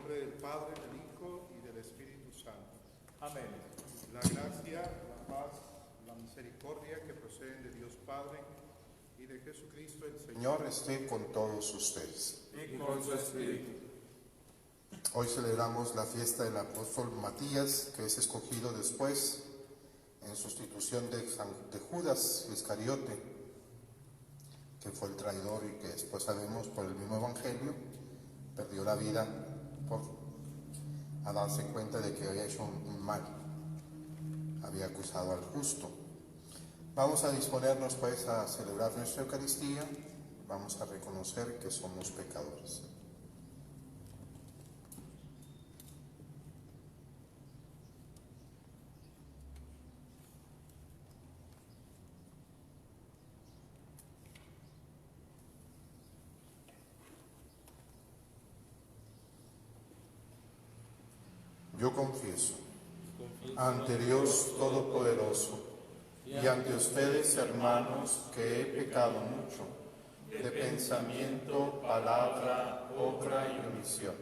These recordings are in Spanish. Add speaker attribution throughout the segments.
Speaker 1: nombre del Padre, del Hijo y del Espíritu Santo.
Speaker 2: Amén.
Speaker 1: La gracia, la paz, la misericordia que proceden de Dios Padre y de Jesucristo el Señor esté con todos ustedes.
Speaker 2: Y con su espíritu.
Speaker 1: Hoy celebramos la fiesta del apóstol Matías, que es escogido después en sustitución de Judas Iscariote, que fue el traidor y que después sabemos por el mismo Evangelio perdió la vida a darse cuenta de que había hecho un mal, había acusado al justo. Vamos a disponernos pues a celebrar nuestra Eucaristía, vamos a reconocer que somos pecadores. Yo confieso ante Dios Todopoderoso y ante ustedes, hermanos, que he pecado mucho, de pensamiento, palabra, obra y omisión,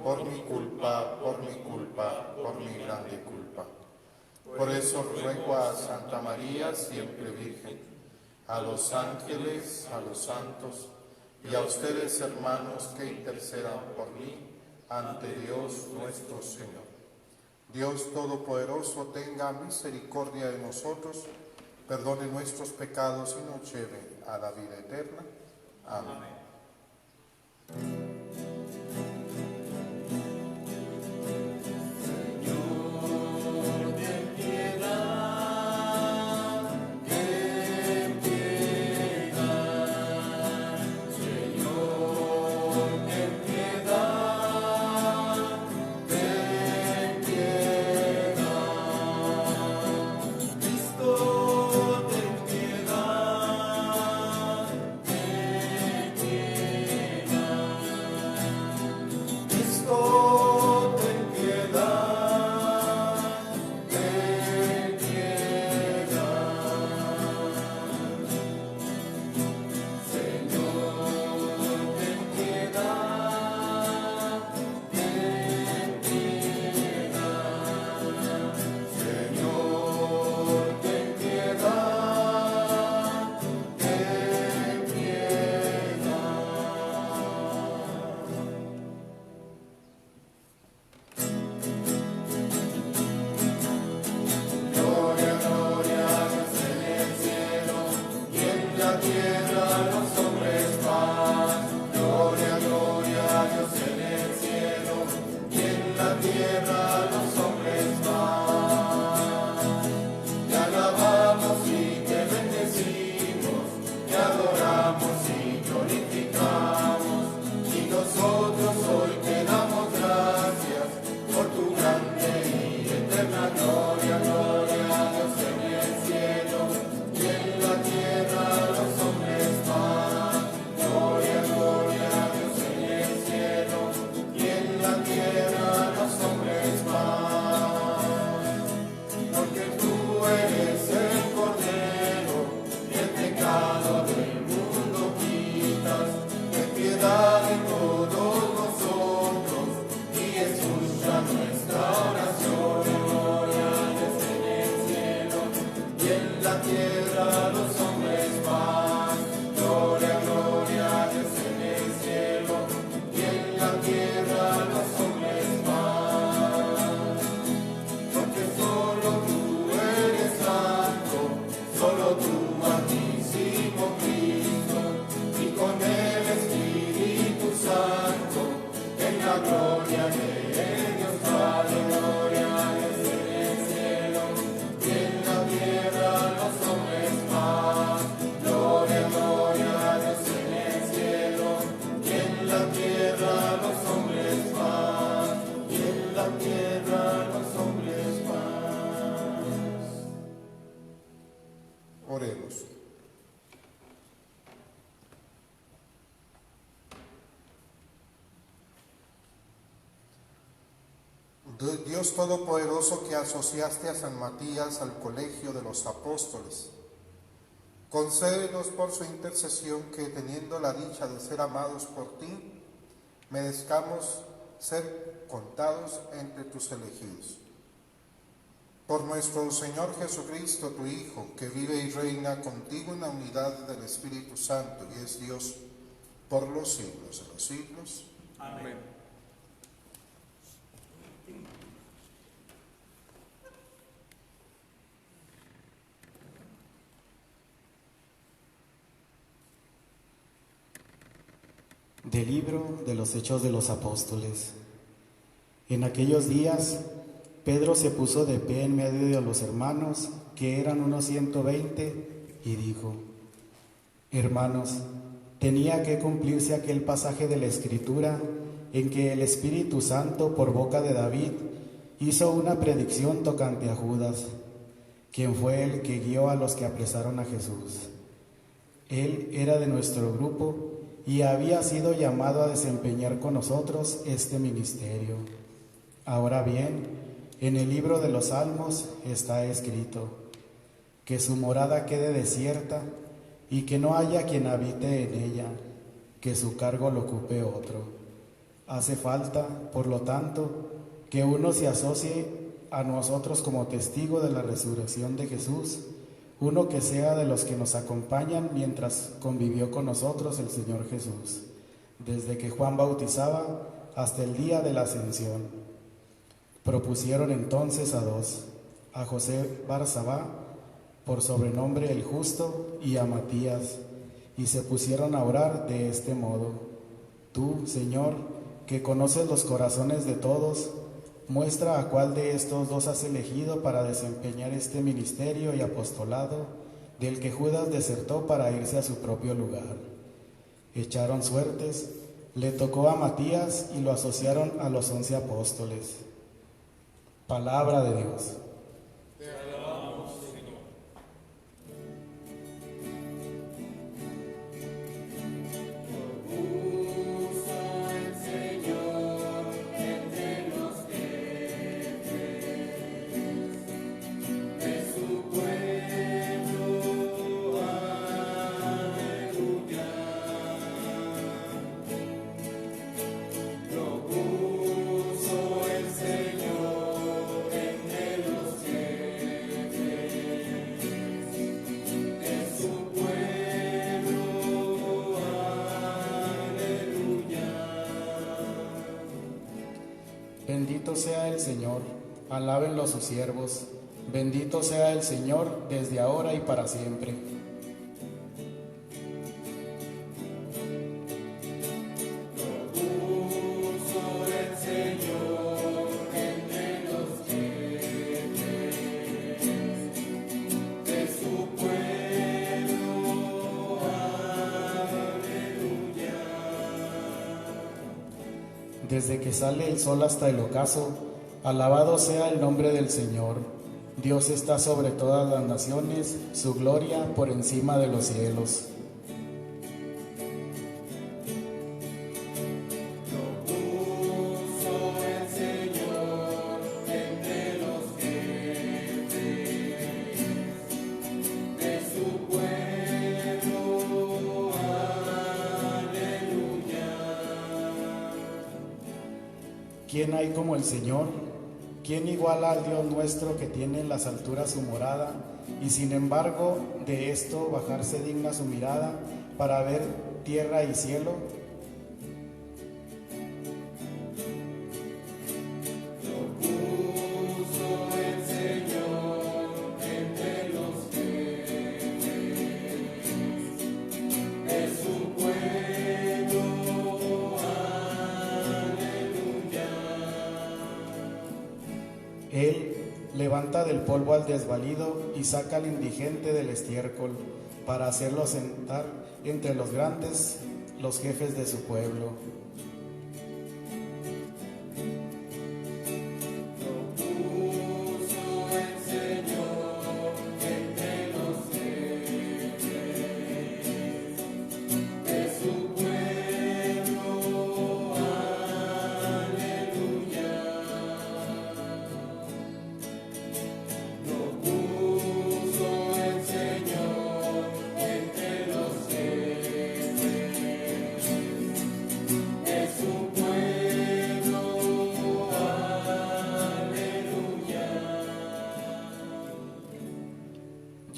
Speaker 1: por mi culpa, por mi grande culpa. Por eso ruego a Santa María, siempre Virgen, a los ángeles, a los santos, y a ustedes, hermanos, que intercedan por mí ante Dios nuestro Señor. Dios Todopoderoso tenga misericordia de nosotros, perdone nuestros pecados y nos lleve a la vida eterna. Amén. Oremos. Dios Todopoderoso, que asociaste a San Matías al colegio de los apóstoles, concédenos por su intercesión que, teniendo la dicha de ser amados por ti, merezcamos ser contados entre tus elegidos. Por nuestro Señor Jesucristo, tu Hijo, que vive y reina contigo en la unidad del Espíritu Santo y es Dios por los siglos de los siglos.
Speaker 2: Amén.
Speaker 3: Del libro de los Hechos de los Apóstoles. En aquellos días, Pedro se puso de pie en medio de los hermanos, que eran unos 120, y dijo: Hermanos, tenía que cumplirse aquel pasaje de la Escritura en que el Espíritu Santo, por boca de David, hizo una predicción tocante a Judas, quien fue el que guió a los que apresaron a Jesús. Él era de nuestro grupo y había sido llamado a desempeñar con nosotros este ministerio. Ahora bien, en el libro de los Salmos está escrito: que su morada quede desierta y que no haya quien habite en ella, que su cargo lo ocupe otro. Hace falta, por lo tanto, que uno se asocie a nosotros como testigo de la resurrección de Jesús, uno que sea de los que nos acompañan mientras convivió con nosotros el Señor Jesús, desde que Juan bautizaba hasta el día de la ascensión. Propusieron entonces a dos, a José Barsabá, por sobrenombre el Justo, y a Matías, y se pusieron a orar de este modo: Tú, Señor, que conoces los corazones de todos, muestra a cuál de estos dos has elegido para desempeñar este ministerio y apostolado, del que Judas desertó para irse a su propio lugar. Echaron suertes, le tocó a Matías y lo asociaron a los 11 apóstoles. Palabra de Dios.
Speaker 2: Te alabamos, Señor.
Speaker 3: Bendito sea el Señor, alábenlo sus siervos. Bendito sea el Señor desde ahora y para siempre. Desde que sale el sol hasta el ocaso, alabado sea el nombre del Señor. Dios está sobre todas las naciones, su gloria por encima de los cielos. ¿Quién hay como el Señor? ¿Quién iguala al Dios nuestro que tiene en las alturas su morada y sin embargo de esto bajarse digna su mirada para ver tierra y cielo? Él levanta del polvo al desvalido y saca al indigente del estiércol para hacerlo sentar entre los grandes, los jefes de su pueblo.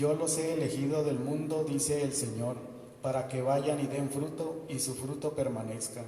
Speaker 3: yo los he elegido del mundo, dice el Señor, para que vayan y den fruto y su fruto permanezca.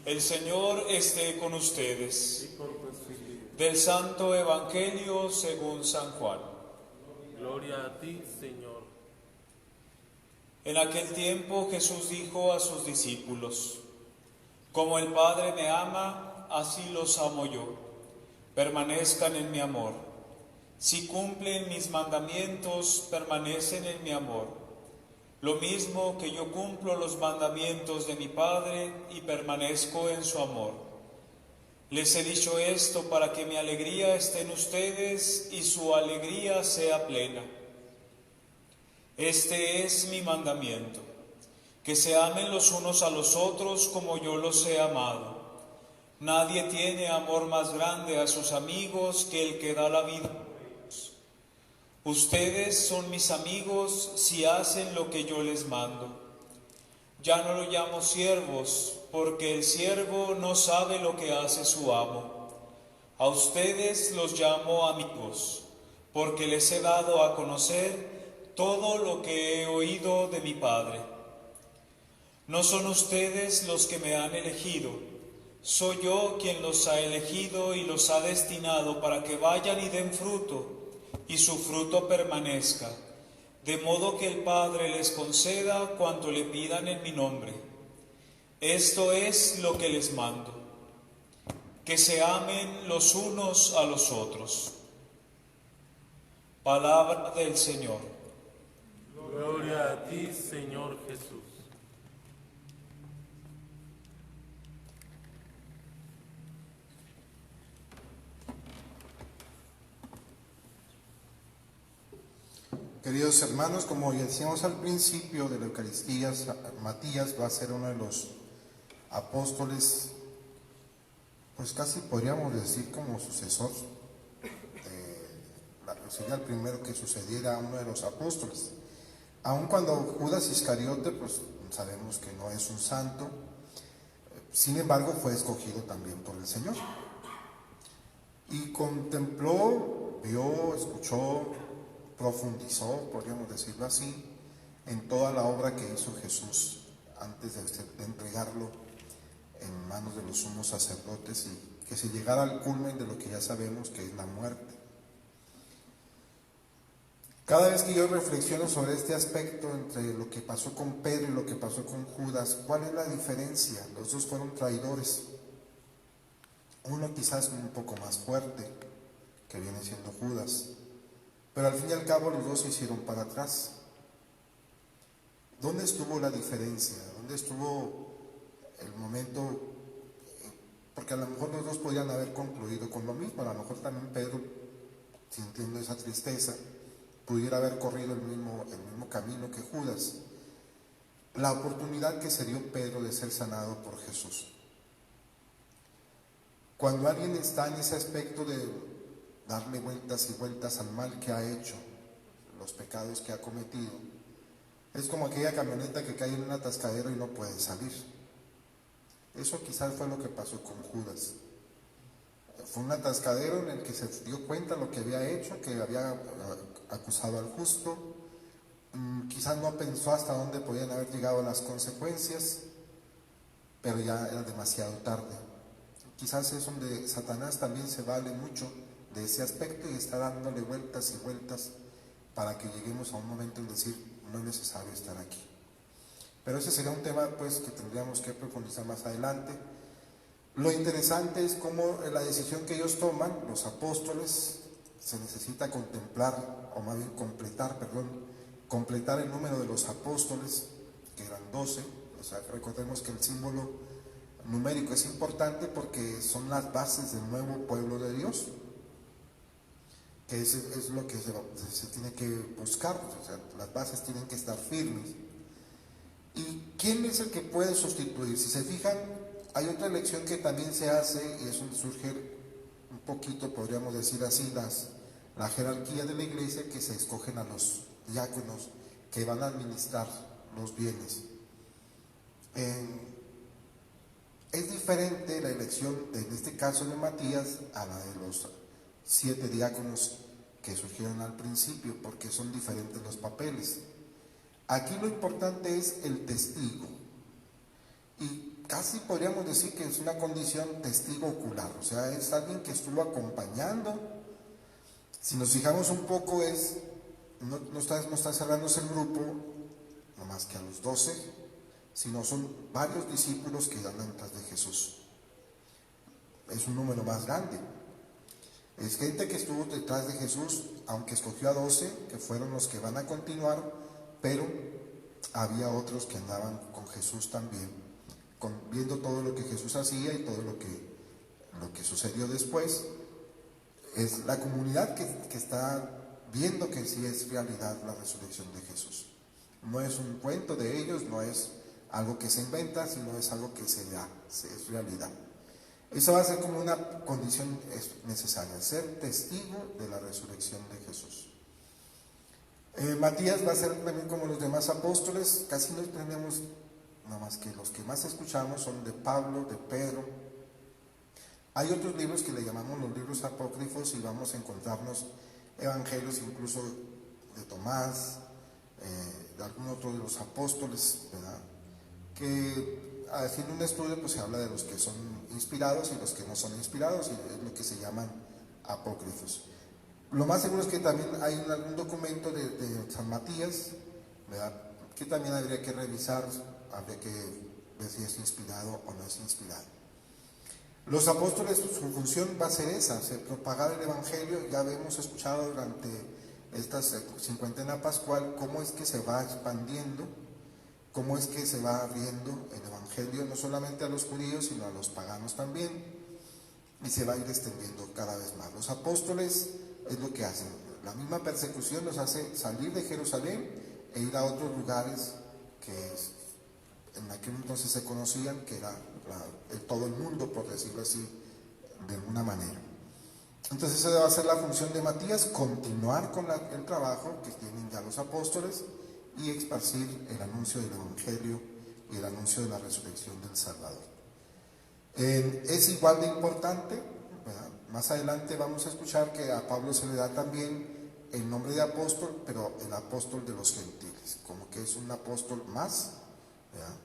Speaker 2: El Señor esté con ustedes. Del Santo Evangelio según San Juan.
Speaker 4: Gloria a ti, Señor.
Speaker 2: En aquel tiempo Jesús dijo a sus discípulos: Como el Padre me ama, así los amo yo. Permanezcan en mi amor. Si cumplen mis mandamientos, permanecen en mi amor. Lo mismo que yo cumplo los mandamientos de mi Padre y permanezco en su amor. Les he dicho esto para que mi alegría esté en ustedes y su alegría sea plena. Este es mi mandamiento, que se amen los unos a los otros como yo los he amado. Nadie tiene amor más grande a sus amigos que el que da la vida por ellos. Ustedes son mis amigos si hacen lo que yo les mando. Ya no lo llamo siervos, porque el siervo no sabe lo que hace su amo. A ustedes los llamo amigos, porque les he dado a conocer todo lo que he oído de mi Padre. No son ustedes los que me han elegido, soy yo quien los ha elegido y los ha destinado para que vayan y den fruto, y su fruto permanezca, de modo que el Padre les conceda cuanto le pidan en mi nombre. Esto es lo que les mando, que se amen los unos a los otros. Palabra del Señor.
Speaker 4: Gloria a ti, Señor Jesús.
Speaker 1: Queridos hermanos, como ya decíamos al principio de la Eucaristía, Matías va a ser uno de los apóstoles, pues casi podríamos decir como sucesor, sería el primero que sucediera a uno de los apóstoles. Aun cuando Judas Iscariote, pues sabemos que no es un santo, sin embargo fue escogido también por el Señor. Y contempló, vio, escuchó, profundizó, podríamos decirlo así, en toda la obra que hizo Jesús antes de entregarlo en manos de los sumos sacerdotes y que se llegara al culmen de lo que ya sabemos que es la muerte. Cada vez que yo reflexiono sobre este aspecto entre lo que pasó con Pedro y lo que pasó con Judas, ¿cuál es la diferencia? Los dos fueron traidores. Uno quizás un poco más fuerte, que viene siendo Judas, pero al fin y al cabo los dos se hicieron para atrás. ¿Dónde estuvo la diferencia? ¿Dónde estuvo el momento? Porque a lo mejor los dos podrían haber concluido con lo mismo. A lo mejor también Pedro, sintiendo esa tristeza, pudiera haber corrido el mismo camino que Judas. La oportunidad que se dio Pedro de ser sanado por Jesús. Cuando alguien está en ese aspecto de darle vueltas y vueltas al mal que ha hecho, los pecados que ha cometido, es como aquella camioneta que cae en un atascadero y no puede salir. Eso quizás fue lo que pasó con Judas. Fue un atascadero en el que se dio cuenta lo que había hecho, que había acusado al justo. Quizás no pensó hasta dónde podían haber llegado las consecuencias, pero ya era demasiado tarde. Quizás es donde Satanás también se vale mucho de ese aspecto y está dándole vueltas y vueltas para que lleguemos a un momento en decir, no es necesario estar aquí. Pero ese sería un tema pues que tendríamos que profundizar más adelante. Lo interesante es cómo la decisión que ellos toman, los apóstoles, se necesita contemplar, o más bien completar el número de los apóstoles, que eran 12. O sea, recordemos que el símbolo numérico es importante porque son las bases del nuevo pueblo de Dios, que es lo que se tiene que buscar. O sea, las bases tienen que estar firmes. ¿Y quién es el que puede sustituir? Si se fijan, hay otra elección que también se hace, y es donde surge un poquito, podríamos decir así, la jerarquía de la iglesia, que se escogen a los diáconos que van a administrar los bienes. Es diferente la elección, en este caso de Matías, a la de los 7 diáconos que surgieron al principio, porque son diferentes los papeles. Aquí lo importante es el testigo, y casi podríamos decir que es una condición testigo ocular, o sea, es alguien que estuvo acompañando. Si nos fijamos un poco, no está cerrándose el grupo, no más que a los 12, sino son varios discípulos que andan tras de Jesús. Es un número más grande. Es gente que estuvo detrás de Jesús, aunque escogió a 12, que fueron los que van a continuar, pero había otros que andaban con Jesús también, viendo todo lo que Jesús hacía y todo lo que sucedió después. Es la comunidad que está viendo que sí es realidad la resurrección de Jesús. No es un cuento de ellos, no es algo que se inventa, sino es algo que se da, es realidad. Eso va a ser como una condición necesaria, ser testigo de la resurrección de Jesús. Matías va a ser también como los demás apóstoles. Casi no tenemos, nada más que los que más escuchamos son de Pablo, de Pedro. Hay otros libros que le llamamos los libros apócrifos, y vamos a encontrarnos evangelios incluso de Tomás, de algún otro de los apóstoles, ¿verdad? Que haciendo un estudio pues se habla de los que son inspirados y los que no son inspirados, y es lo que se llaman apócrifos. Lo más seguro es que también hay algún documento de San Matías, ¿verdad?, que también habría que revisar, habría que ver si es inspirado o no es inspirado. Los apóstoles, su función va a ser esa, propagar el evangelio. Ya hemos escuchado durante estas cincuentena pascual cómo es que se va expandiendo, cómo es que se va abriendo el evangelio no solamente a los judíos, sino a los paganos también, y se va a ir extendiendo cada vez más. Los apóstoles es lo que hacen. La misma persecución los hace salir de Jerusalén e ir a otros lugares que en aquel entonces se conocían, que era todo el mundo, por decirlo así, de alguna manera. Entonces esa va a ser la función de Matías, continuar con el trabajo que tienen ya los apóstoles y esparcir el anuncio del evangelio y el anuncio de la resurrección del Salvador. Es igual de importante, ¿verdad? Más adelante vamos a escuchar que a Pablo se le da también el nombre de apóstol, pero el apóstol de los gentiles, como que es un apóstol más, ¿verdad?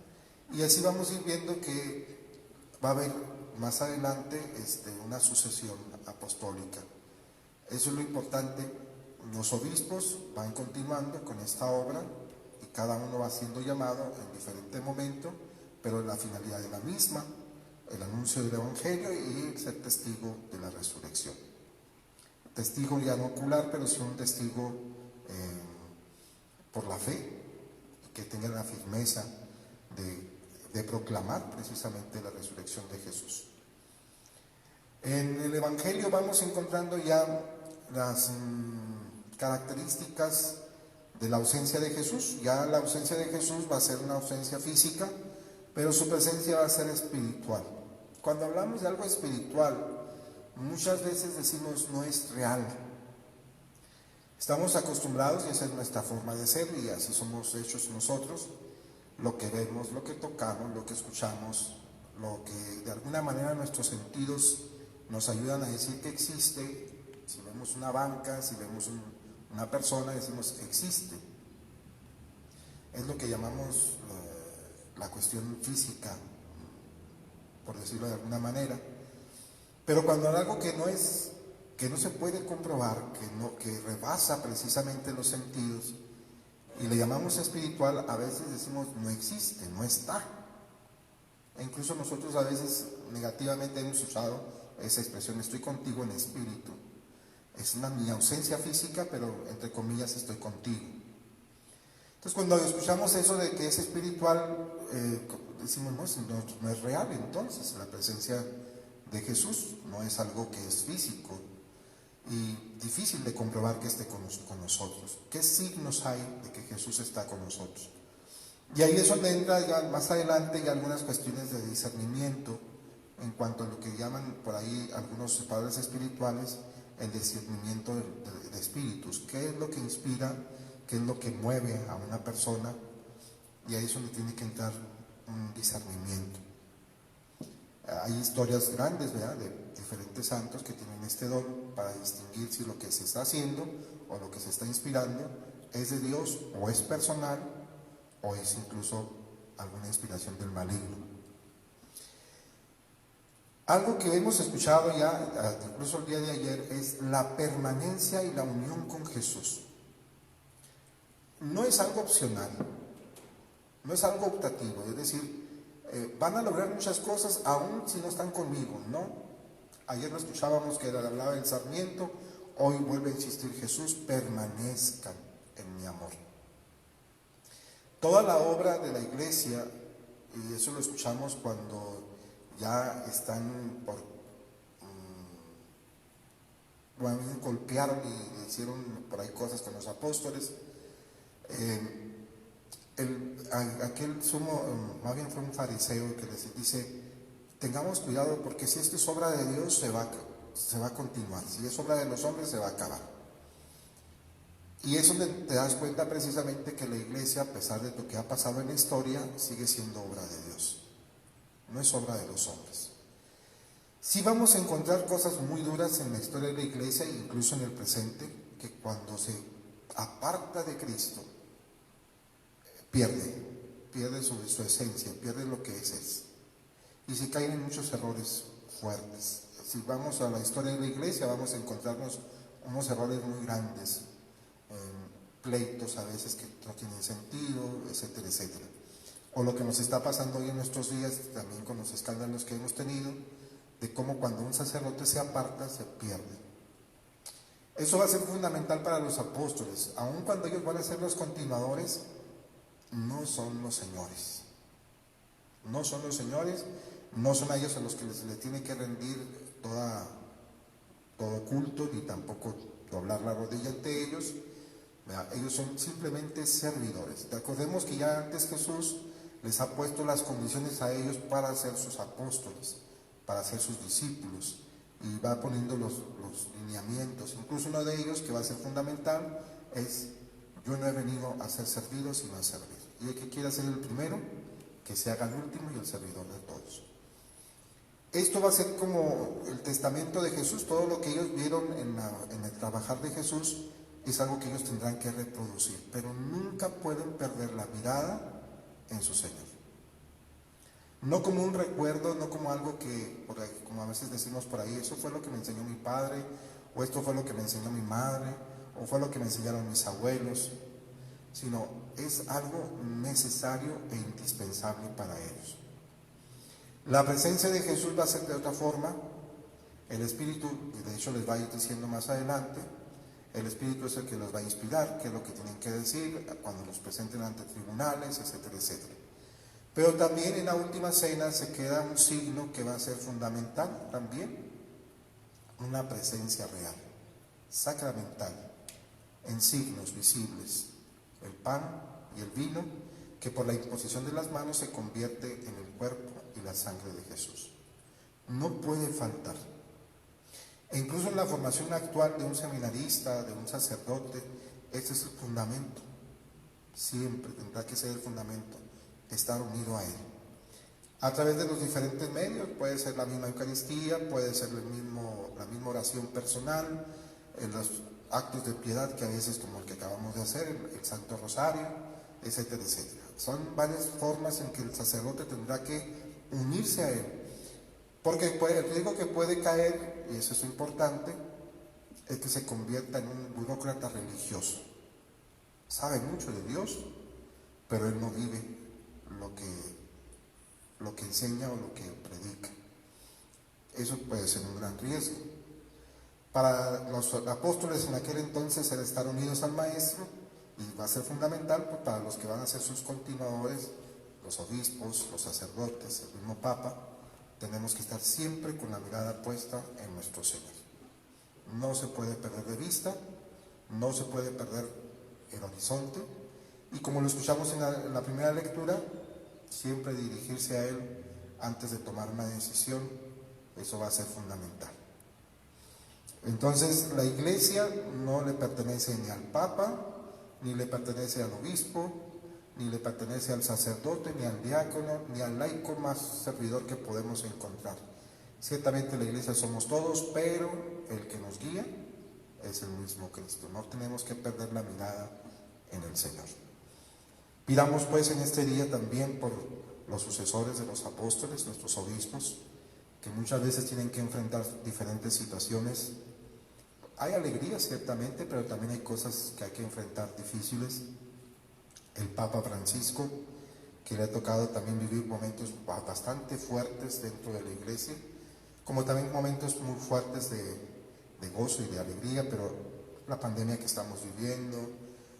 Speaker 1: Y así vamos a ir viendo que va a haber más adelante una sucesión apostólica. Eso es lo importante. Los obispos van continuando con esta obra y cada uno va siendo llamado en diferente momento, pero la finalidad es la misma: el anuncio del evangelio y ser testigo de la resurrección. Testigo ya no ocular, pero sí un testigo por la fe, que tenga la firmeza de proclamar precisamente la resurrección de Jesús. En el evangelio vamos encontrando ya las características de la ausencia de Jesús. Ya la ausencia de Jesús va a ser una ausencia física, pero su presencia va a ser espiritual. Cuando hablamos de algo espiritual, muchas veces decimos no es real. Estamos acostumbrados, y esa es nuestra forma de ser, y así somos hechos nosotros: lo que vemos, lo que tocamos, lo que escuchamos, lo que de alguna manera nuestros sentidos nos ayudan a decir que existe. Si vemos una banca, si vemos una persona, decimos existe. Es lo que llamamos la cuestión física, por decirlo de alguna manera. Pero cuando hay algo que no se puede comprobar, que rebasa precisamente los sentidos, y le llamamos espiritual, a veces decimos no existe, no está. E incluso nosotros a veces negativamente hemos usado esa expresión: estoy contigo en espíritu. Es mi ausencia física, pero entre comillas estoy contigo. Entonces cuando escuchamos eso de que es espiritual, decimos, no es real. Entonces la presencia de Jesús no es algo que es físico y difícil de comprobar que esté con nosotros. ¿Qué signos hay de que Jesús está con nosotros? Y ahí es donde entra ya más adelante ya algunas cuestiones de discernimiento en cuanto a lo que llaman por ahí algunos padres espirituales el discernimiento de espíritus. ¿Qué es lo que inspira? ¿Qué es lo que mueve a una persona? Y ahí es donde tiene que entrar un discernimiento. Hay historias grandes, ¿verdad?, de diferentes santos que tienen este don para distinguir si lo que se está haciendo o lo que se está inspirando es de Dios o es personal o es incluso alguna inspiración del maligno. Algo que hemos escuchado ya, incluso el día de ayer, es la permanencia y la unión con Jesús. No es algo opcional, no es algo optativo, es decir, van a lograr muchas cosas aún si no están conmigo, ¿no? Ayer lo escuchábamos que hablaba del sarmiento, hoy vuelve a insistir Jesús, permanezcan en mi amor. Toda la obra de la iglesia, y eso lo escuchamos cuando ya están golpearon y hicieron por ahí cosas con los apóstoles, aquel sumo, más bien fue un fariseo que les dice, tengamos cuidado porque si esto es obra de Dios se va a continuar, si es obra de los hombres se va a acabar. Y es donde te das cuenta precisamente que la iglesia, a pesar de lo que ha pasado en la historia, sigue siendo obra de Dios, no es obra de los hombres. Sí vamos a encontrar cosas muy duras en la historia de la iglesia, incluso en el presente, que cuando se aparta de Cristo, pierde su esencia, pierde lo que es. Y se caen en muchos errores fuertes. Si vamos a la historia de la iglesia, vamos a encontrarnos unos errores muy grandes, pleitos a veces que no tienen sentido, etcétera, etcétera. O lo que nos está pasando hoy en nuestros días, también con los escándalos que hemos tenido, de cómo cuando un sacerdote se aparta, se pierde. Eso va a ser fundamental para los apóstoles, aun cuando ellos van a ser los continuadores, no son los señores. No son los señores, no son a ellos a los que les tiene que rendir todo culto, ni tampoco doblar la rodilla ante ellos. Ellos son simplemente servidores. Recordemos que ya antes Jesús les ha puesto las condiciones a ellos para ser sus apóstoles, para ser sus discípulos, y va poniendo los lineamientos. Incluso uno de ellos, que va a ser fundamental, es: yo no he venido a ser servido, sino a servir. Y el que quiera ser el primero, que se haga el último y el servidor de todos. Esto va a ser como el testamento de Jesús. Todo lo que ellos vieron en el trabajar de Jesús es algo que ellos tendrán que reproducir, pero nunca pueden perder la mirada en su Señor. No como un recuerdo, no como algo que, por ahí, como a veces decimos por ahí, eso fue lo que me enseñó mi padre, o esto fue lo que me enseñó mi madre, o fue lo que me enseñaron mis abuelos, sino es algo necesario e indispensable para ellos. La presencia de Jesús va a ser de otra forma. El Espíritu, y de hecho les va a ir diciendo más adelante, el Espíritu es el que los va a inspirar, qué es lo que tienen que decir cuando los presenten ante tribunales, etcétera, etcétera. Pero también en la última cena se queda un signo que va a ser fundamental también, una presencia real, sacramental, en signos visibles, el pan y el vino, que por la imposición de las manos se convierte en el cuerpo y la sangre de Jesús. No puede faltar. E incluso en la formación actual de un seminarista, de un sacerdote, este es el fundamento. Siempre tendrá que ser el fundamento, estar unido a Él. A través de los diferentes medios, puede ser la misma Eucaristía, puede ser la misma oración personal, en los actos de piedad que a veces, como el que acabamos de hacer, el Santo Rosario, etcétera, etcétera. Son varias formas en que el sacerdote tendrá que unirse a Él. Porque el riesgo que puede caer, y eso es importante, es que se convierta en un burócrata religioso. Sabe mucho de Dios, pero él no vive lo que enseña o lo que predica. Eso puede ser un gran riesgo. Para los apóstoles en aquel entonces era estar unidos al Maestro, y va a ser fundamental pues, para los que van a ser sus continuadores, los obispos, los sacerdotes, el mismo Papa. Tenemos que estar siempre con la mirada puesta en nuestro Señor. No se puede perder de vista, no se puede perder el horizonte, y como lo escuchamos en la primera lectura, siempre dirigirse a Él antes de tomar una decisión. Eso va a ser fundamental. Entonces, la Iglesia no le pertenece ni al Papa, ni le pertenece al obispo, ni le pertenece al sacerdote, ni al diácono, ni al laico más servidor que podemos encontrar. Ciertamente la Iglesia somos todos, pero el que nos guía es el mismo Cristo. No tenemos que perder la mirada en el Señor. Pidamos pues en este día también por los sucesores de los apóstoles, nuestros obispos, que muchas veces tienen que enfrentar diferentes situaciones. Hay alegría ciertamente, pero también hay cosas que hay que enfrentar difíciles. El Papa Francisco, que le ha tocado también vivir momentos bastante fuertes dentro de la Iglesia, como también momentos muy fuertes de gozo y de alegría, pero la pandemia que estamos viviendo,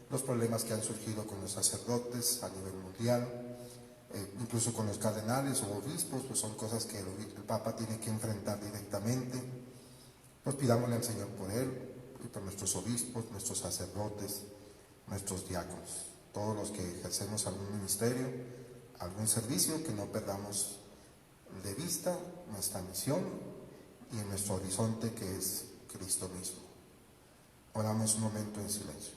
Speaker 1: los problemas que han surgido con los sacerdotes a nivel mundial, incluso con los cardenales o obispos, pues son cosas que el Papa tiene que enfrentar directamente. Pues pidámosle al Señor por él y por nuestros obispos, nuestros sacerdotes, nuestros diáconos, todos los que ejercemos algún ministerio, algún servicio, que no perdamos de vista nuestra misión y en nuestro horizonte, que es Cristo mismo. Oramos un momento en silencio.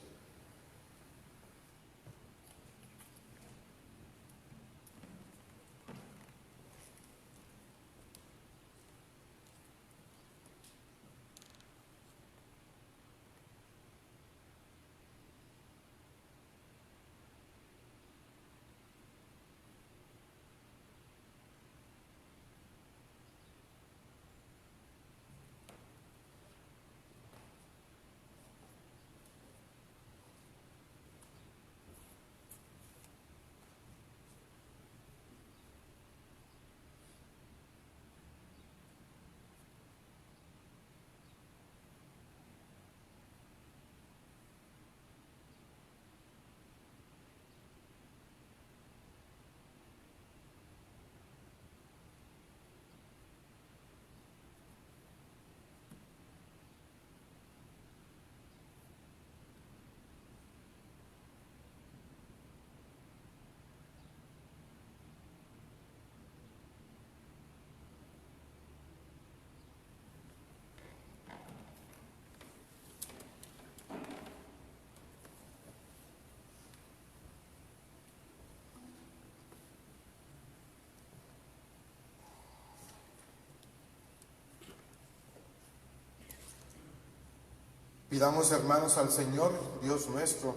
Speaker 1: Pidamos, hermanos, al Señor, Dios nuestro,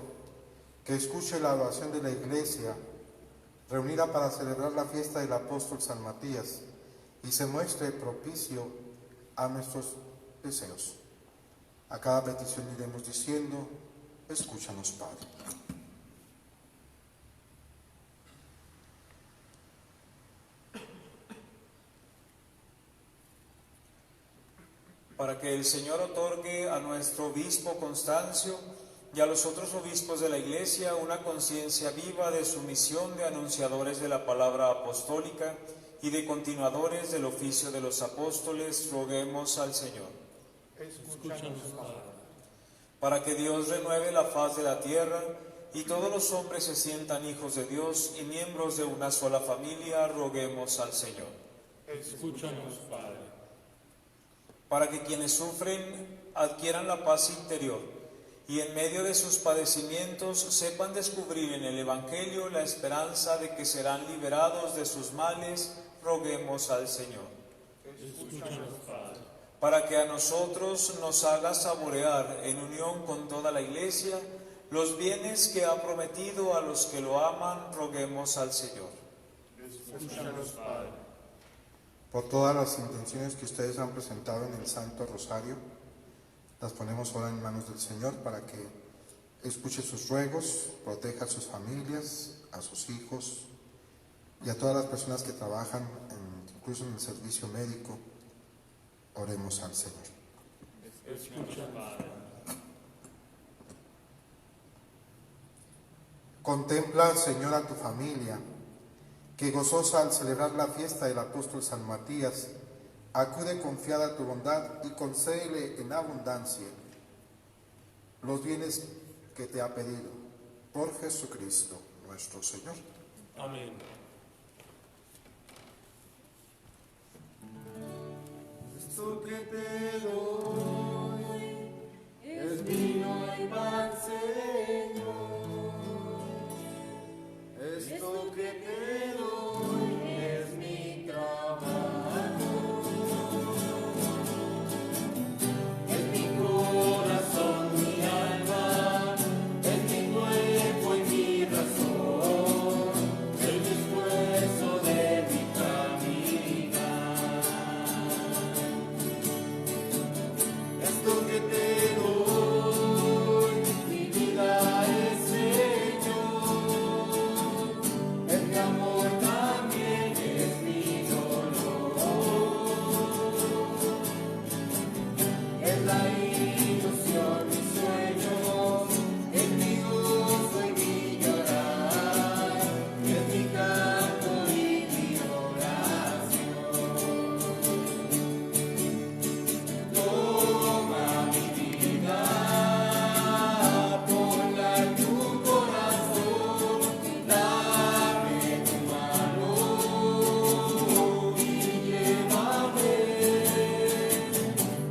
Speaker 1: que escuche la oración de la Iglesia, reunida para celebrar la fiesta del apóstol San Matías, y se muestre propicio a nuestros deseos. A cada petición iremos diciendo: escúchanos, Padre.
Speaker 2: Para que el Señor otorgue a nuestro obispo Constancio y a los otros obispos de la Iglesia una conciencia viva de su misión de anunciadores de la palabra apostólica y de continuadores del oficio de los apóstoles, roguemos al Señor.
Speaker 4: Escúchanos, Padre.
Speaker 2: Para que Dios renueve la faz de la tierra y todos los hombres se sientan hijos de Dios y miembros de una sola familia, roguemos al Señor.
Speaker 4: Escúchanos, Padre.
Speaker 2: Para que quienes sufren adquieran la paz interior y en medio de sus padecimientos sepan descubrir en el Evangelio la esperanza de que serán liberados de sus males, roguemos al Señor.
Speaker 4: Escúchanos, Padre.
Speaker 2: Para que a nosotros nos haga saborear en unión con toda la Iglesia los bienes que ha prometido a los que lo aman, roguemos al Señor.
Speaker 4: Escúchanos, Padre.
Speaker 1: Por todas las intenciones que ustedes han presentado en el Santo Rosario, las ponemos ahora en manos del Señor para que escuche sus ruegos, proteja a sus familias, a sus hijos y a todas las personas que trabajan incluso en el servicio médico. Oremos al Señor.
Speaker 4: Escúchanos, Padre.
Speaker 1: Contempla, Señor, a tu familia, que gozosa al celebrar la fiesta del apóstol San Matías, acude confiada a tu bondad y concédele en abundancia los bienes que te ha pedido, por Jesucristo nuestro Señor.
Speaker 4: Amén.
Speaker 5: Esto que te doy es vino y pan, Señor. Esto que te doy es mi trabajo. Es mi corazón, mi alma, es mi cuerpo y mi razón, el esfuerzo de mi caminar. Esto que te doy, mi vida es Señor, es mi amor, también es mi dolor, es la ilusión, mi sueño, es mi gozo y mi llorar, es mi canto y mi oración. Toma mi vida, ponla en tu corazón, dame tu mano y llévame.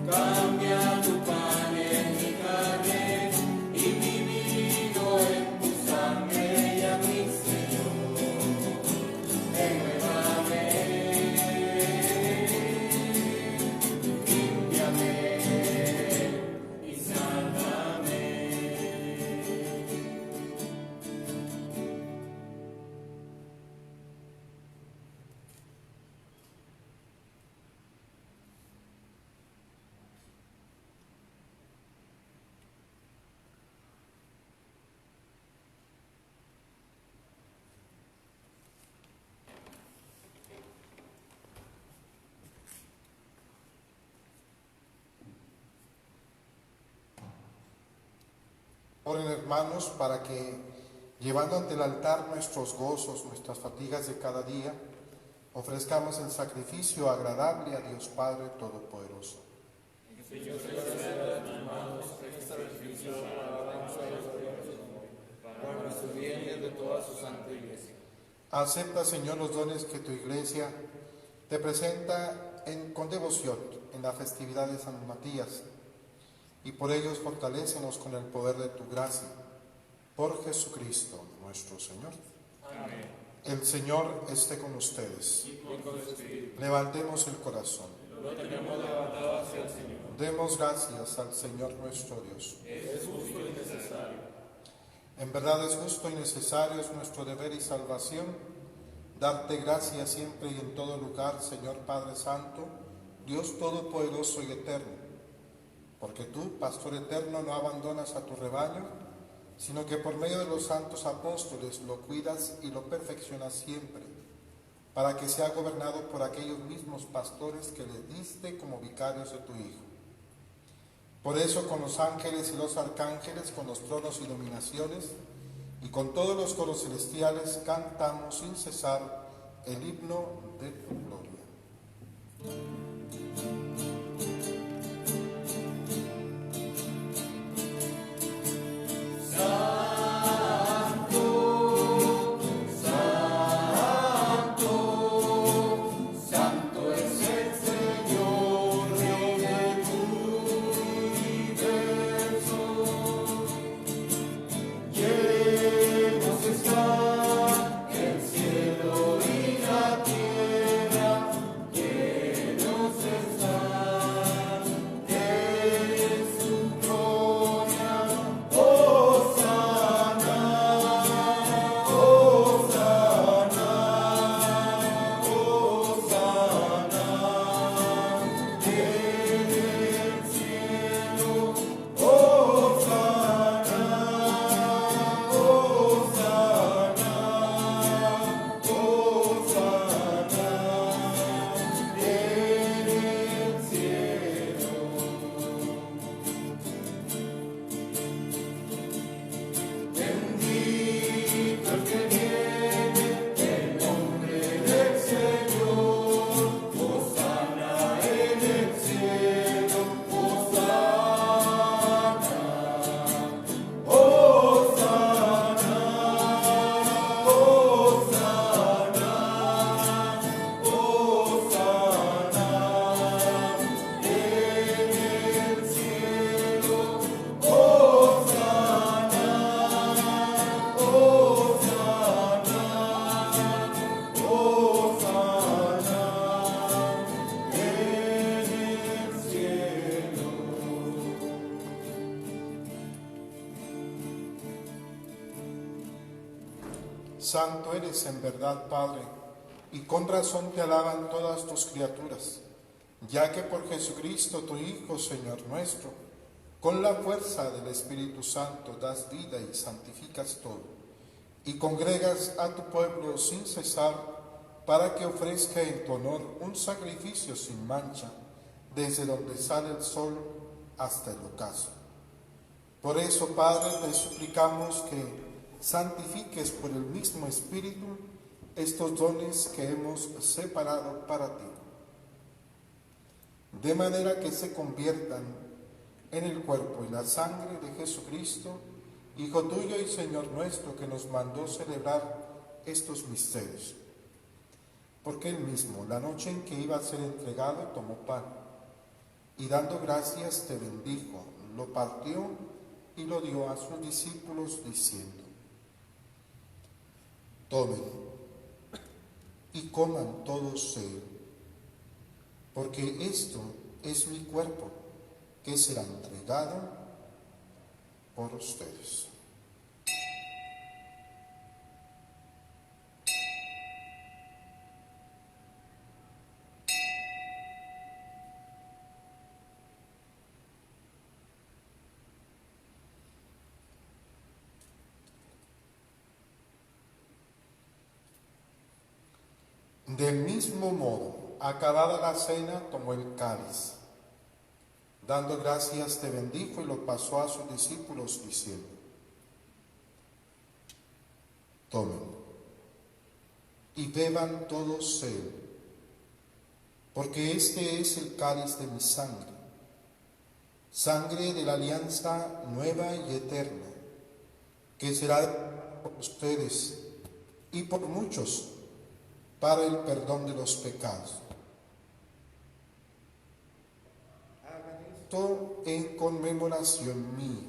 Speaker 5: Cambia tu pan en mi carne y mi vino en tu sangre, y a mi Señor, renuévame, límpiame y sálvame.
Speaker 1: Oren, hermanos, para que, llevando ante el altar nuestros gozos, nuestras fatigas de cada día, ofrezcamos el sacrificio agradable a Dios Padre Todopoderoso.
Speaker 5: Para nuestro bien y el de toda su santa iglesia.
Speaker 1: Acepta, Señor, los dones que tu Iglesia te presenta con devoción en la festividad de San Matías, y por ellos fortalécenos con el poder de tu gracia. Por Jesucristo nuestro Señor.
Speaker 4: Amén.
Speaker 1: El Señor esté con ustedes.
Speaker 4: Y con el Espíritu.
Speaker 1: Levantemos el corazón.
Speaker 4: Lo tenemos levantado hacia el Señor.
Speaker 1: Demos gracias al Señor nuestro Dios.
Speaker 4: Es justo y necesario.
Speaker 1: En verdad es justo y necesario, es nuestro deber y salvación, darte gracias siempre y en todo lugar, Señor Padre Santo, Dios Todopoderoso y Eterno, porque tú, Pastor eterno, no abandonas a tu rebaño, sino que por medio de los santos apóstoles lo cuidas y lo perfeccionas siempre, para que sea gobernado por aquellos mismos pastores que le diste como vicarios de tu Hijo. Por eso, con los ángeles y los arcángeles, con los tronos y dominaciones, y con todos los coros celestiales, cantamos sin cesar el himno de tu gloria.
Speaker 5: Llenos está el cielo y la tierra
Speaker 1: santo eres en verdad, Padre, y con razón te alaban todas tus criaturas, ya que por Jesucristo, tu Hijo, Señor nuestro, con la fuerza del Espíritu Santo das vida y santificas todo, y congregas a tu pueblo sin cesar, para que ofrezca en tu honor un sacrificio sin mancha, desde donde sale el sol hasta el ocaso. Por eso, Padre, te suplicamos que santifiques por el mismo Espíritu estos dones que hemos separado para ti, de manera que se conviertan en el cuerpo y la sangre de Jesucristo, Hijo tuyo y Señor nuestro, que nos mandó celebrar estos misterios. Porque él mismo, la noche en que iba a ser entregado, tomó pan, y dando gracias te bendijo, lo partió y lo dio a sus discípulos, diciendo: tomen y coman todos de él, porque esto es mi cuerpo, que será entregado por ustedes. Del mismo modo, acabada la cena, tomó el cáliz. Dando gracias, te bendijo y lo pasó a sus discípulos, diciendo: tomen y beban todos él, porque este es el cáliz de mi sangre, sangre de la alianza nueva y eterna, que será por ustedes y por muchos para el perdón de los pecados. Hagan esto en conmemoración mía.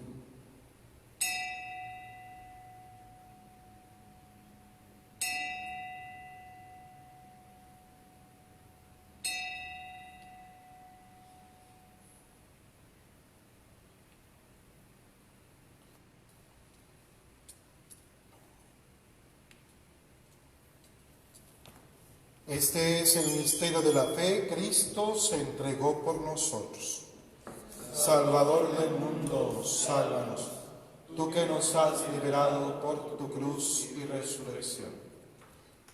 Speaker 1: Este es el misterio de la fe. Cristo se entregó por nosotros. Salvador del mundo, sálvanos, tú que nos has liberado por tu cruz y resurrección.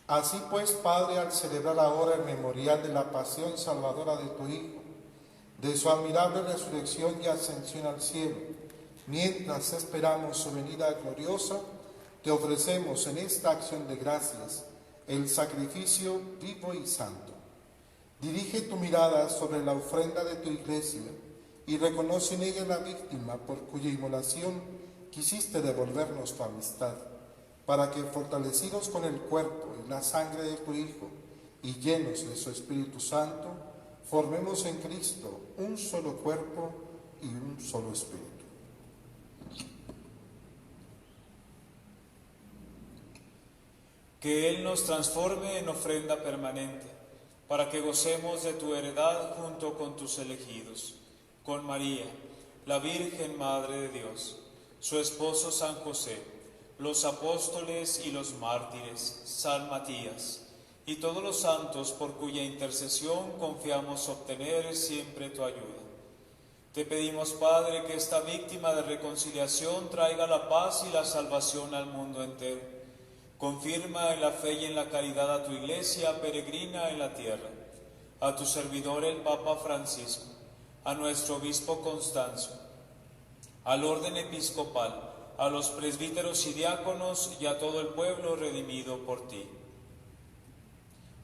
Speaker 1: Así pues, Padre, al celebrar ahora el memorial de la pasión salvadora de tu Hijo, de su admirable resurrección y ascensión al cielo, mientras esperamos su venida gloriosa, te ofrecemos en esta acción de gracias el sacrificio vivo y santo. Dirige tu mirada sobre la ofrenda de tu iglesia y reconoce en ella la víctima por cuya inmolación quisiste devolvernos tu amistad, para que, fortalecidos con el cuerpo y la sangre de tu Hijo y llenos de su Espíritu Santo, formemos en Cristo un solo cuerpo y un solo espíritu.
Speaker 2: Que Él nos transforme en ofrenda permanente, para que gocemos de tu heredad junto con tus elegidos, con María, la Virgen Madre de Dios, su esposo San José, los apóstoles y los mártires, San Matías, y todos los santos por cuya intercesión confiamos obtener siempre tu ayuda. Te pedimos, Padre, que esta víctima de reconciliación traiga la paz y la salvación al mundo entero. Confirma en la fe y en la caridad a tu Iglesia peregrina en la tierra, a tu servidor el Papa Francisco, a nuestro obispo Constancio, al orden episcopal, a los presbíteros y diáconos y a todo el pueblo redimido por ti.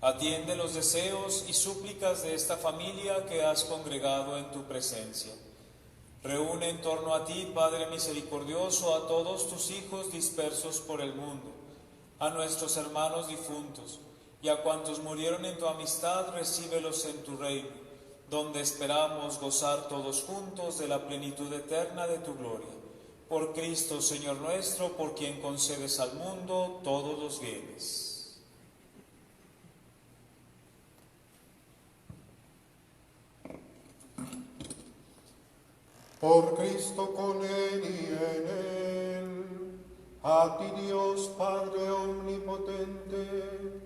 Speaker 2: Atiende los deseos y súplicas de esta familia que has congregado en tu presencia. Reúne en torno a ti, Padre misericordioso, a todos tus hijos dispersos por el mundo, a nuestros hermanos difuntos y a cuantos murieron en tu amistad, recíbelos en tu reino, donde esperamos gozar todos juntos de la plenitud eterna de tu gloria. Por Cristo, Señor nuestro, por quien concedes al mundo todos los bienes.
Speaker 1: Por Cristo, con Él y en Él, A ti Dios Padre Omnipotente,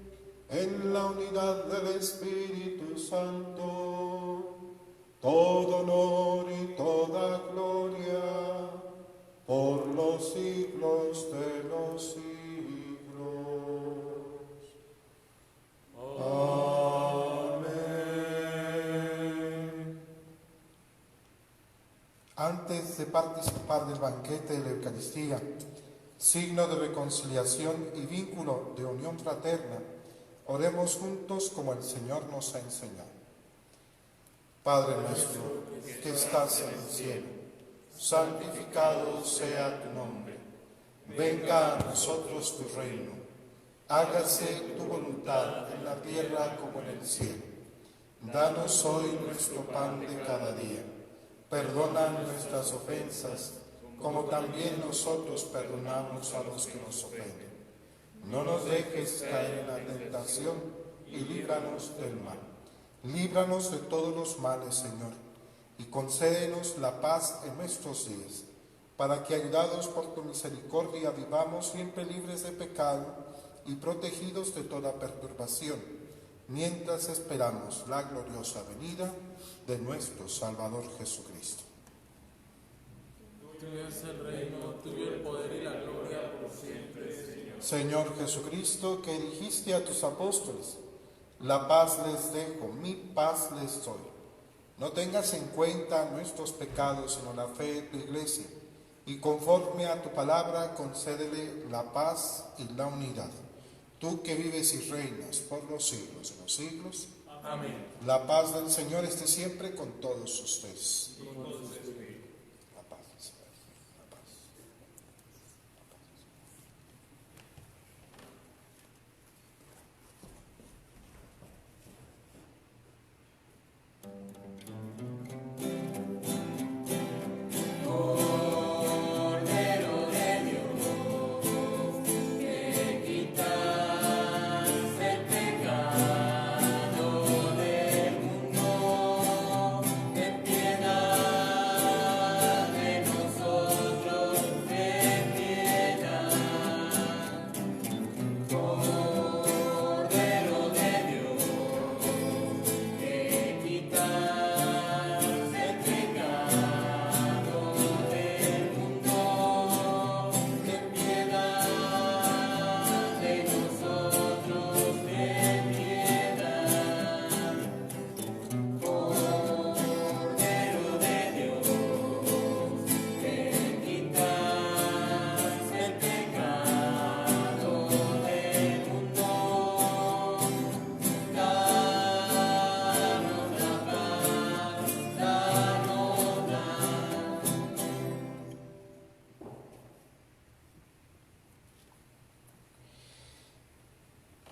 Speaker 1: en la unidad del Espíritu Santo, todo honor y toda gloria por los siglos de los siglos. Amén. Antes de participar del banquete de la Eucaristía, signo de reconciliación y vínculo de unión fraterna, oremos juntos como el Señor nos ha enseñado. Padre nuestro, que estás en el cielo, santificado sea tu nombre. Venga a nosotros tu reino. Hágase tu voluntad en la tierra como en el cielo. Danos hoy nuestro pan de cada día. Perdona nuestras ofensas, como también nosotros perdonamos a los que nos ofenden. No nos dejes caer en la tentación y líbranos del mal. Líbranos de todos los males, Señor, y concédenos la paz en nuestros días, para que, ayudados por tu misericordia, vivamos siempre libres de pecado y protegidos de toda perturbación, mientras esperamos la gloriosa venida de nuestro Salvador Jesucristo.
Speaker 4: Tuyo es el reino, tuyo el poder y la gloria por siempre, Señor.
Speaker 1: Señor Jesucristo, que dijiste a tus apóstoles: la paz les dejo, mi paz les doy. No tengas en cuenta nuestros pecados, sino la fe de tu Iglesia, y conforme a tu palabra concédele la paz y la unidad. Tú que vives y reinas por los siglos de los siglos.
Speaker 4: Amén.
Speaker 1: La paz del Señor esté siempre con todos ustedes.
Speaker 4: Y con su espíritu.
Speaker 1: La paz del Señor. La paz.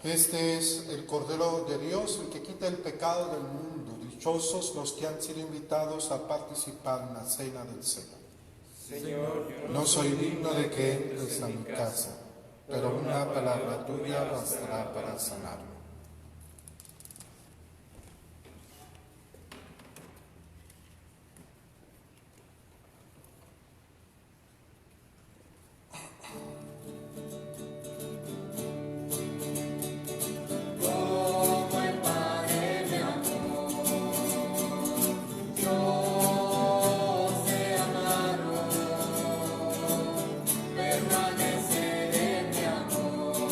Speaker 1: Este es el Cordero de Dios, el que quita el pecado del mundo. Dichosos los que han sido invitados a participar en la cena del Señor.
Speaker 4: Señor, yo
Speaker 1: No soy digno de que entres a mi casa, pero una palabra tuya bastará para sanarme.
Speaker 5: Permanecer en mi amor.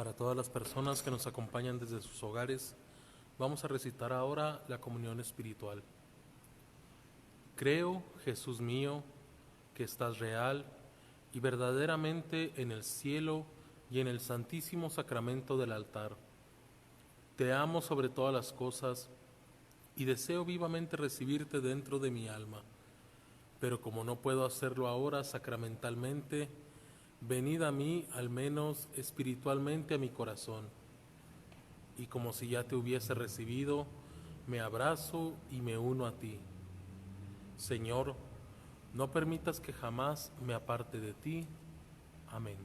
Speaker 4: para todas las personas que nos acompañan desde sus hogares, vamos a recitar ahora la comunión espiritual. Creo, Jesús mío, que estás real y verdaderamente en el cielo y en el santísimo sacramento del altar. Te amo sobre todas las cosas y deseo vivamente recibirte dentro de mi alma. Pero como no puedo hacerlo ahora sacramentalmente, venid a mí, al menos espiritualmente, a mi corazón. Y como si ya te hubiese recibido, me abrazo y me uno a ti. Señor, no permitas que jamás me aparte de ti. Amén.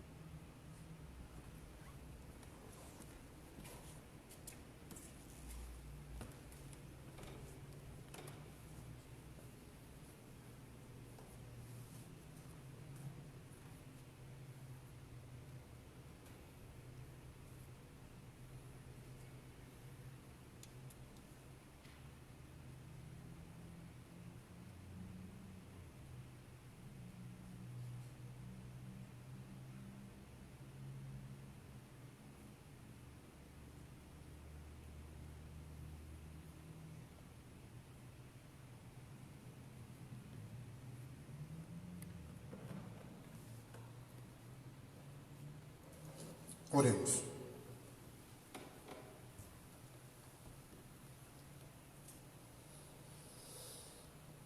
Speaker 1: Oremos.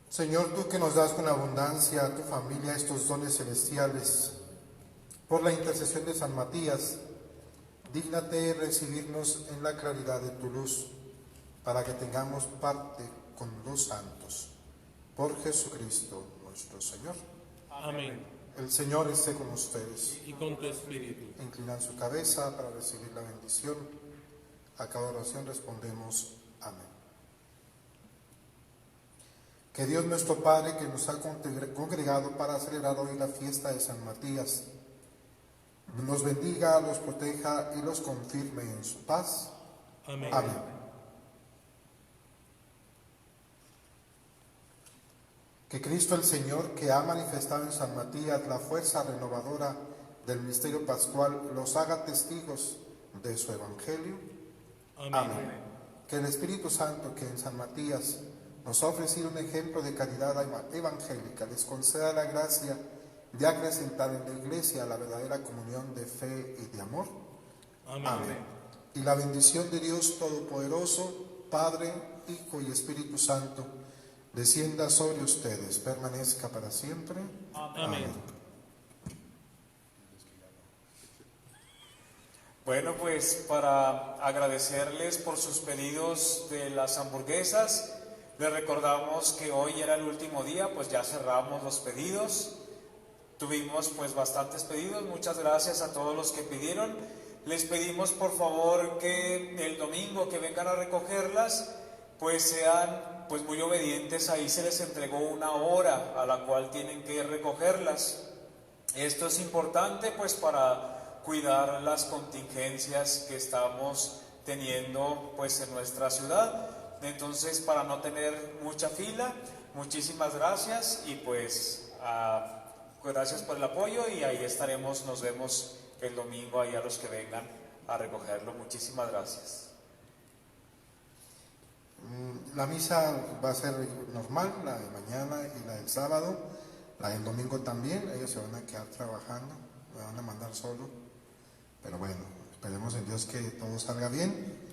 Speaker 1: Señor, tú que nos das con abundancia a tu familia estos dones celestiales, por la intercesión de San Matías, dígnate recibirnos en la claridad de tu luz, para que tengamos parte con los santos. Por Jesucristo nuestro Señor.
Speaker 4: Amén.
Speaker 1: El Señor esté con ustedes.
Speaker 4: Y con tu espíritu.
Speaker 1: Inclinan su cabeza para recibir la bendición. A cada oración respondemos amén. Que Dios nuestro Padre, que nos ha congregado para celebrar hoy la fiesta de San Matías, nos bendiga, los proteja y los confirme en su paz.
Speaker 4: Amén.
Speaker 1: Amén. Que Cristo el Señor, que ha manifestado en San Matías la fuerza renovadora del misterio pascual, los haga testigos de su Evangelio.
Speaker 4: Amén.
Speaker 1: Amén. Que el Espíritu Santo, que en San Matías nos ha ofrecido un ejemplo de caridad evangélica, les conceda la gracia de acrecentar en la Iglesia la verdadera comunión de fe y de amor.
Speaker 4: Amén.
Speaker 1: Amén. Y la bendición de Dios Todopoderoso, Padre, Hijo y Espíritu Santo, descienda sobre ustedes, permanezca para siempre.
Speaker 4: Amén.
Speaker 2: Bueno, pues para agradecerles por sus pedidos de las hamburguesas, les recordamos que hoy era el último día, pues ya cerramos los pedidos. Tuvimos pues bastantes pedidos, muchas gracias a todos los que pidieron. Les pedimos por favor que el domingo que vengan a recogerlas, pues sean pues muy obedientes. Ahí se les entregó una hora a la cual tienen que recogerlas. Esto es importante pues para cuidar las contingencias que estamos teniendo pues en nuestra ciudad. Entonces, para no tener mucha fila, muchísimas gracias y pues gracias por el apoyo y ahí estaremos, nos vemos el domingo ahí a los que vengan a recogerlo. Muchísimas gracias.
Speaker 1: La misa va a ser normal, la de mañana y la del sábado, la del domingo también. Ellos se van a quedar trabajando, me van a mandar solo, pero bueno, esperemos en Dios que todo salga bien.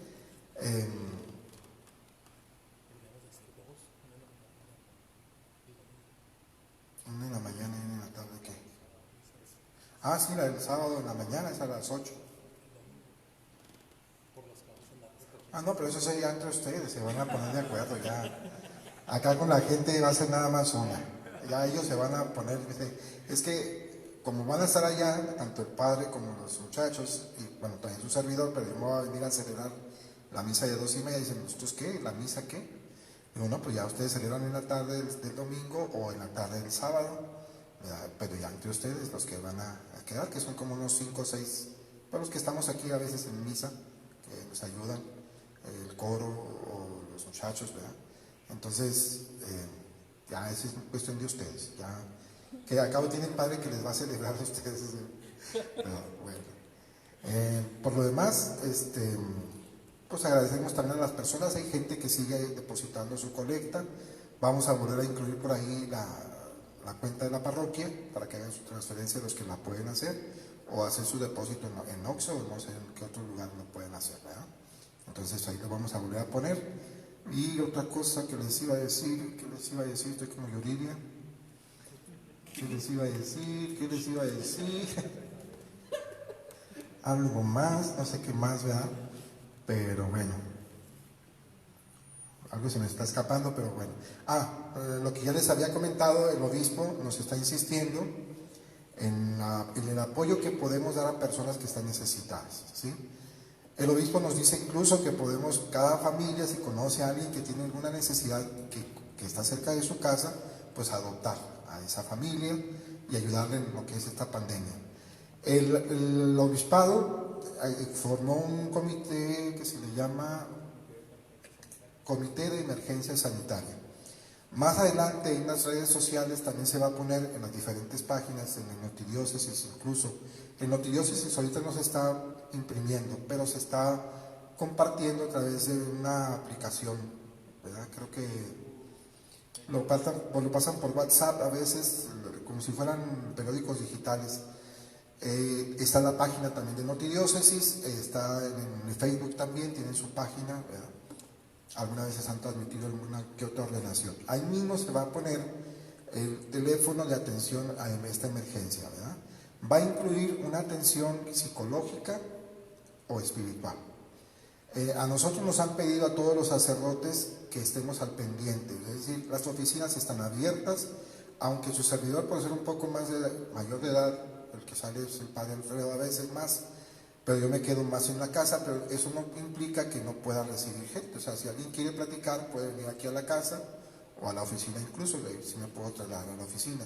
Speaker 1: Una en la mañana y una en la tarde, ¿qué? Ah, sí, la del sábado en la mañana es a las 8. Ah, no, pero eso sería entre ustedes, se van a poner de acuerdo ya. Acá con la gente va a ser nada más una. Ya ellos se van a poner, es que como van a estar allá, tanto el padre como los muchachos, y bueno, también su servidor, pero yo me voy a venir a celebrar la misa de 2:30, dicen, ¿ustedes qué? ¿La misa qué? Digo, no, pues ya ustedes celebran en la tarde del domingo o en la tarde del sábado, pero ya entre ustedes, los que van a quedar, que son como unos 5 o 6, para los que estamos aquí a veces en misa, que nos ayudan, el coro o los muchachos, ¿verdad? Entonces, ya eso es cuestión de ustedes, ya que a cabo tienen padre que les va a celebrar a ustedes, pero bueno.
Speaker 6: Por lo demás, pues agradecemos también a las personas. Hay gente que sigue depositando su colecta. Vamos a volver a incluir por ahí la cuenta de la parroquia para que hagan su transferencia los que la pueden hacer, o hacer su depósito en Oxxo, o no sé en qué otro lugar lo pueden hacer, ¿verdad? Entonces ahí lo vamos a volver a poner. Y otra cosa que les iba a decir, estoy como Yuridia. ¿Qué les iba a decir? Algo más, no sé qué más, ¿verdad? Pero bueno, algo se me está escapando, pero bueno. Lo que ya les había comentado, el obispo nos está insistiendo en el apoyo que podemos dar a personas que están necesitadas, ¿sí? El obispo nos dice incluso que podemos, cada familia, si conoce a alguien que tiene alguna necesidad que está cerca de su casa, pues adoptar a esa familia y ayudarle en lo que es esta pandemia. El obispado formó un comité que se le llama Comité de Emergencia Sanitaria. Más adelante en las redes sociales también se va a poner en las diferentes páginas, en el Notidiócesis incluso. El Notidiócesis ahorita no se está imprimiendo, pero se está compartiendo a través de una aplicación, ¿verdad? Creo que lo pasan por WhatsApp a veces, como si fueran periódicos digitales. Está la página también de Notidiócesis, está en el Facebook también, tienen su página, ¿verdad? Algunas veces han transmitido alguna que otra ordenación. Ahí mismo se va a poner el teléfono de atención a esta emergencia, ¿verdad? Va a incluir una atención psicológica o espiritual. A nosotros nos han pedido a todos los sacerdotes que estemos al pendiente, es decir, las oficinas están abiertas, aunque su servidor, por ser un poco mayor de edad, el que sale es el padre Alfredo a veces más, pero yo me quedo más en la casa, pero eso no implica que no pueda recibir gente. O sea, si alguien quiere platicar, puede venir aquí a la casa o a la oficina incluso, si me puedo trasladar a la oficina.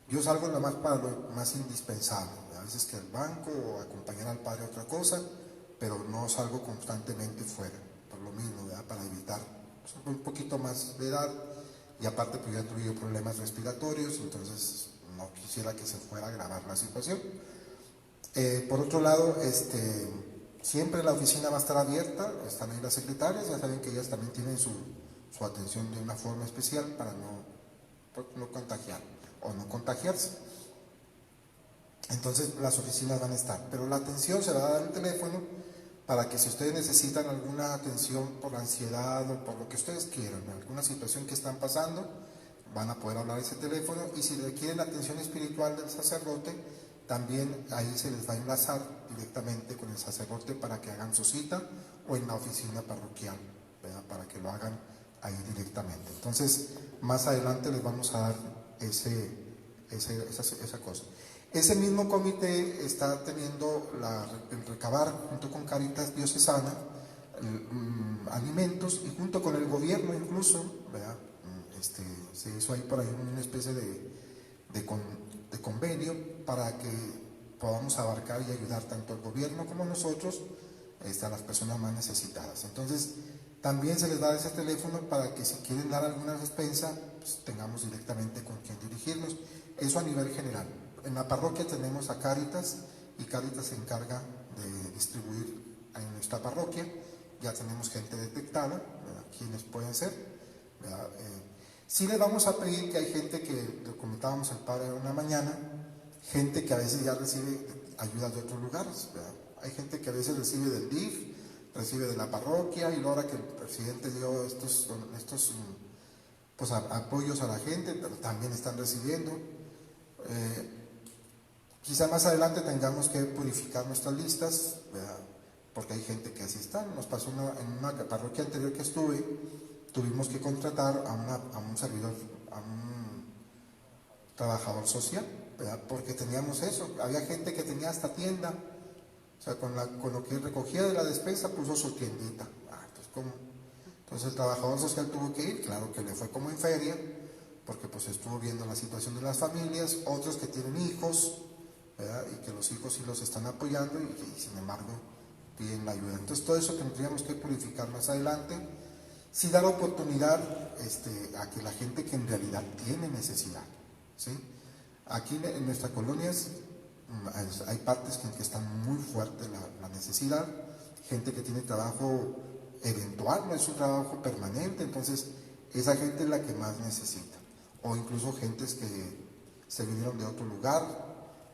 Speaker 6: Yo salgo nada más para lo más indispensable, a veces que al banco o acompañar al padre a otra cosa, pero no salgo constantemente fuera, por lo mismo, ¿verdad? Para evitar un poquito más de edad, y aparte pues yo he tenido problemas respiratorios, entonces no quisiera que se fuera a agravar la situación. Por otro lado, siempre la oficina va a estar abierta, están ahí las secretarias, ya saben que ellas también tienen su atención de una forma especial para no contagiar o no contagiarse. Entonces las oficinas van a estar, pero la atención se va a dar el teléfono para que si ustedes necesitan alguna atención por ansiedad o por lo que ustedes quieran, alguna situación que están pasando, van a poder hablar a ese teléfono, y si requieren atención espiritual del sacerdote, también ahí se les va a enlazar directamente con el sacerdote para que hagan su cita, o en la oficina parroquial, ¿verdad? Para que lo hagan ahí directamente. Entonces, más adelante les vamos a dar esa cosa. Ese mismo comité está teniendo el recabar, junto con Cáritas Diocesana, alimentos, y junto con el gobierno incluso, ¿verdad? Se hizo ahí por ahí una especie de convenio para que podamos abarcar y ayudar tanto al gobierno como nosotros a las personas más necesitadas. Entonces, también se les da ese teléfono para que si quieren dar alguna despensa, pues tengamos directamente con quien dirigirnos. Eso a nivel general. En la parroquia tenemos a Cáritas, y Cáritas se encarga de distribuir en nuestra parroquia. Ya tenemos gente detectada, ¿verdad? Quienes pueden ser, ¿verdad? Sí les vamos a pedir que hay gente que, lo comentábamos el padre una mañana, gente que a veces ya recibe ayuda de otros lugares, ¿verdad? Hay gente que a veces recibe del DIF, recibe de la parroquia, y ahora que el presidente dio estos pues, apoyos a la gente, también están recibiendo. Quizá más adelante tengamos que purificar nuestras listas, ¿verdad? Porque hay gente que así está. Nos pasó en una parroquia anterior que estuve, tuvimos que contratar a un servidor, a un trabajador social, ¿verdad? Porque teníamos eso, había gente que tenía hasta tienda, o sea, con lo que recogía de la despensa puso su tiendita. Pues ¿cómo? Entonces el trabajador social tuvo que ir, claro que le fue como en feria, porque pues estuvo viendo la situación de las familias, otros que tienen hijos, ¿verdad? Y que los hijos sí los están apoyando, y sin embargo piden la ayuda. Entonces todo eso tendríamos que purificar más adelante. Sí dar oportunidad a que la gente que en realidad tiene necesidad, ¿sí? Aquí en nuestra colonia Hay partes en que están muy fuerte la necesidad, gente que tiene trabajo eventual, no es un trabajo permanente, entonces esa gente es la que más necesita. O incluso gentes que se vinieron de otro lugar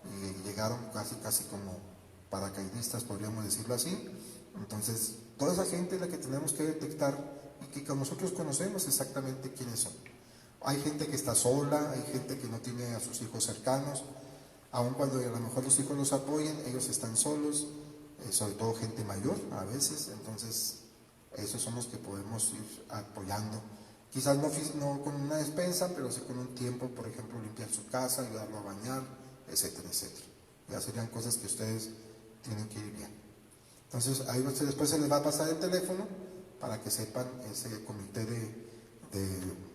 Speaker 6: y llegaron casi como paracaidistas, podríamos decirlo así. Entonces, toda esa gente es la que tenemos que detectar y que nosotros conocemos exactamente quiénes son. Hay gente que está sola, hay gente que no tiene a sus hijos cercanos, aun cuando a lo mejor los hijos los apoyen, ellos están solos, sobre todo gente mayor a veces. Entonces esos son los que podemos ir apoyando, quizás no con una despensa, pero sí con un tiempo, por ejemplo, limpiar su casa, ayudarlo a bañar, etcétera, etcétera. Ya serían cosas que ustedes tienen que ir bien. Entonces ahí después se les va a pasar el teléfono para que sepan ese comité de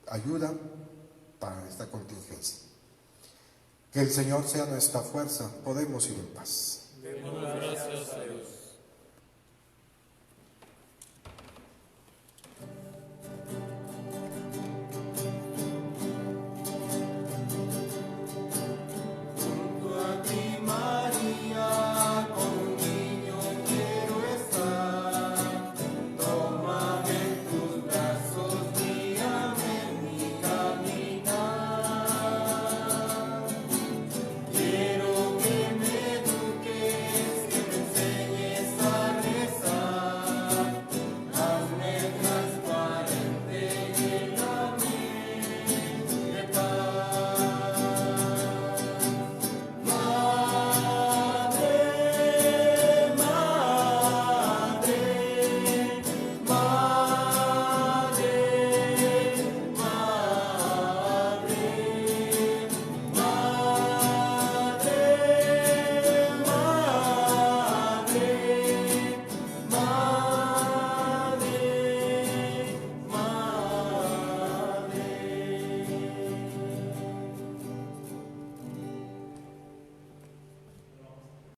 Speaker 6: ayuda para esta contingencia. Que el Señor sea nuestra fuerza. Podemos ir en paz.
Speaker 4: Demos gracias a Dios.